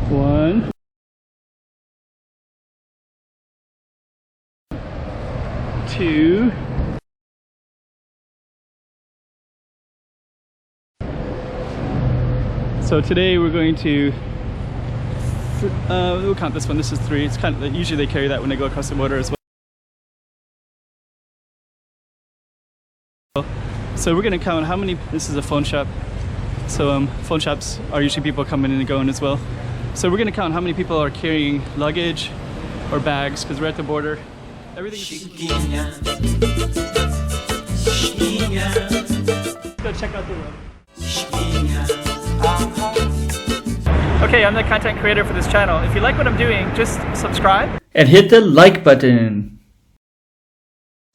1, 2, so today we're going to we'll count this one. This is 3. It's kind of usually they carry that when they go across the border as well. So we're gonna count how many. This is a phone shop, so phone shops are usually people coming in and going as well. So we're gonna count how many people are carrying luggage or bags because we're at the border. Everything is... Let's go check out the road. Okay, I'm the content creator for this channel. If you like what I'm doing, just subscribe and hit the like button.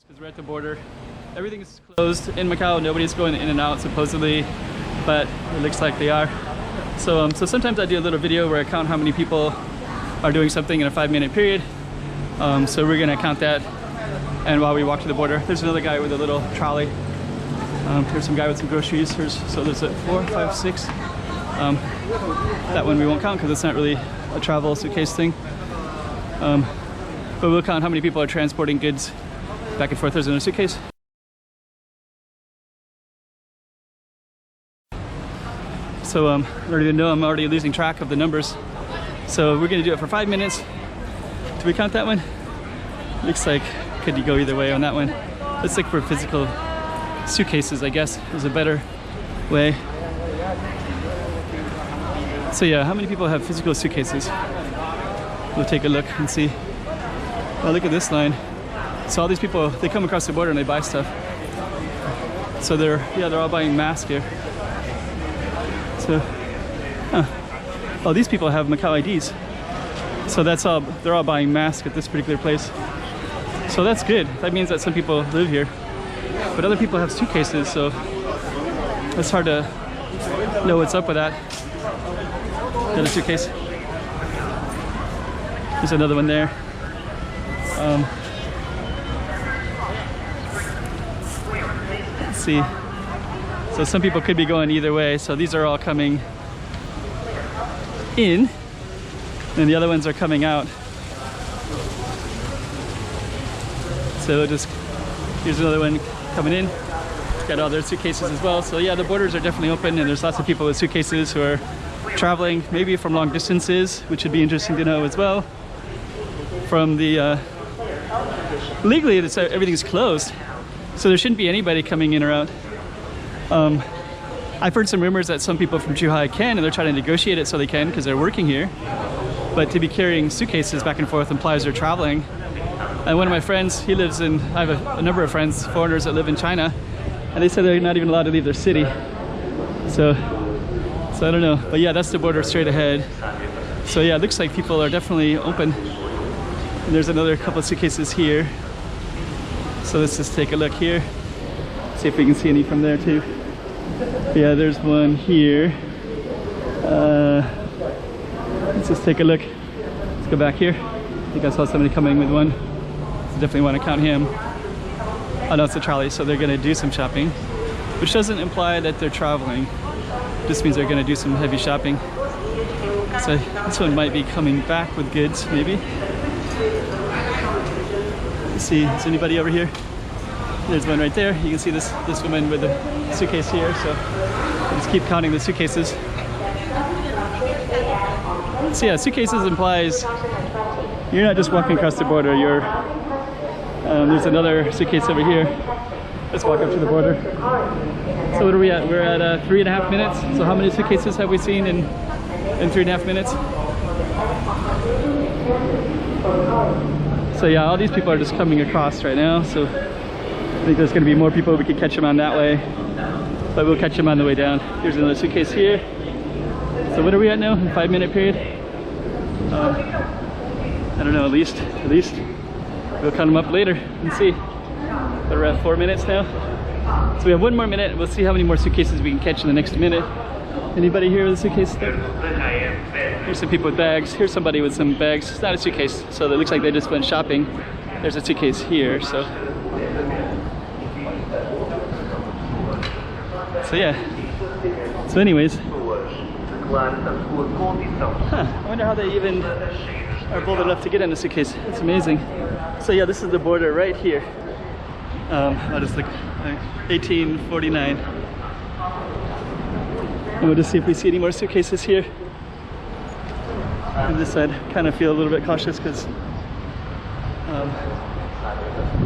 Because we're at the border. Everything is closed in Macau. Nobody's going in and out supposedly, but it looks like they are. So sometimes I do a little video where I count how many people are doing something in a 5-minute period. So we're gonna count that, and while we walk to the border, there's another guy with a little trolley. There's some guy with some groceries. So there's a 4, 5, 6. That one we won't count because it's not really a travel suitcase thing. But we'll count how many people are transporting goods back and forth. There's another suitcase. So I don't even know, I'm already losing track of the numbers. So we're gonna do it for 5 minutes. Do we count that one? Looks like could you go either way on that one. Let's look for physical suitcases, I guess is a better way. So yeah, how many people have physical suitcases? We'll take a look and see. Oh, look at this line. So all these people, they come across the border and they buy stuff. So they're all buying masks here. So, oh, these people have Macau IDs. So that's all, they're all buying masks at this particular place. So that's good. That means that some people live here. But other people have suitcases, so it's hard to know what's up with that. Another suitcase. There's another one there. Let's see. So some people could be going either way. So these are all coming in, and the other ones are coming out. So just, here's another one coming in. Got all their suitcases as well. So yeah, the borders are definitely open, and there's lots of people with suitcases who are traveling maybe from long distances, which would be interesting to know as well. From the legally everything's closed, so there shouldn't be anybody coming in or out. I've heard some rumors that some people from Zhuhai can, and they're trying to negotiate it so they can because they're working here, but to be carrying suitcases back and forth implies they're traveling. And one of my friends, he lives in, I have a number of friends, foreigners that live in China, and they said they're not even allowed to leave their city. So I don't know, but yeah, that's the border straight ahead. So yeah, it looks like people are definitely open. And there's another couple of suitcases here. So let's just take a look here. See if we can see any from there too. Yeah, there's one here. Let's just take a look. Let's go back here. I think I saw somebody coming with one. So definitely want to count him. Oh no, it's a trolley, so they're gonna do some shopping, which doesn't imply that they're traveling. Just means they're gonna do some heavy shopping. So this one might be coming back with goods, maybe. Let's see, is anybody over here? There's one right there. You can see this woman with a suitcase here. So let's keep counting the suitcases. So yeah, suitcases implies you're not just walking across the border. You're there's another suitcase over here. Let's walk up to the border. So what are we at? We're at 3.5 minutes. So how many suitcases have we seen in 3.5 minutes? So yeah, all these people are just coming across right now. So I think there's going to be more people. We could catch them on that way, but we'll catch them on the way down. Here's another suitcase here. So what are we at now? 5-minute period? I don't know, at least. We'll count them up later and see. But we're at 4 minutes now. So we have 1 more minute. We'll see how many more suitcases we can catch in the next minute. Anybody here with a suitcase? Here's some people with bags. Here's somebody with some bags. It's not a suitcase, so it looks like they just went shopping. There's a suitcase here, so yeah. So anyways, I wonder how they even are bold enough to get in a suitcase. It's amazing. So yeah, this is the border right here. That is like 1849. And we'll just see if we see any more suitcases here. On this side, kind of feel a little bit cautious because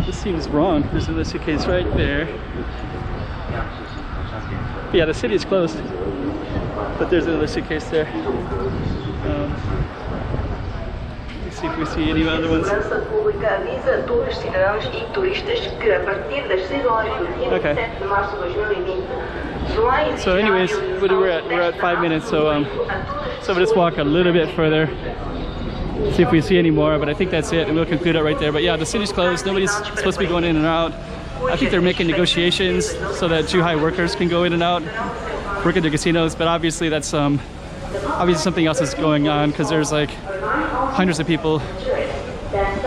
this seems wrong. There's another suitcase right there. But yeah, the city is closed, but there's another suitcase there. Let's see if we see any other ones. Okay. So anyways, we're at 5 minutes, so we'll just walk a little bit further, see if we see any more, but I think that's it, and we'll conclude it right there. But yeah, the city's closed, nobody's supposed to be going in and out. I think they're making negotiations so that Zhuhai workers can go in and out, work at the casinos, but obviously that's obviously something else is going on, because there's like hundreds of people,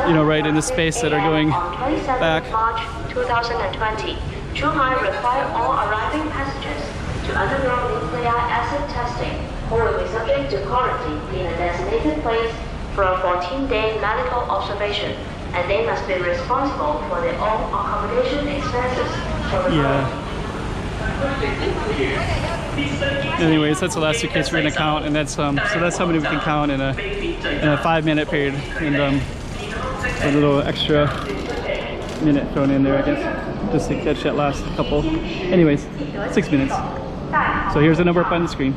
you know, right in this space that are going back. March 2020, Zhuhai require all arriving passengers to undergo nucleic acid testing or will be subject to quarantine in a designated place for a 14-day medical observation, and they must be responsible for their own accommodation expenses. Anyways, that's the last suitcase we're gonna count, and that's so that's how many we can count in a 5-minute period, and a little extra minute thrown in there, I guess, just to catch that last couple. Anyways, 6 minutes. So here's the number up on the screen.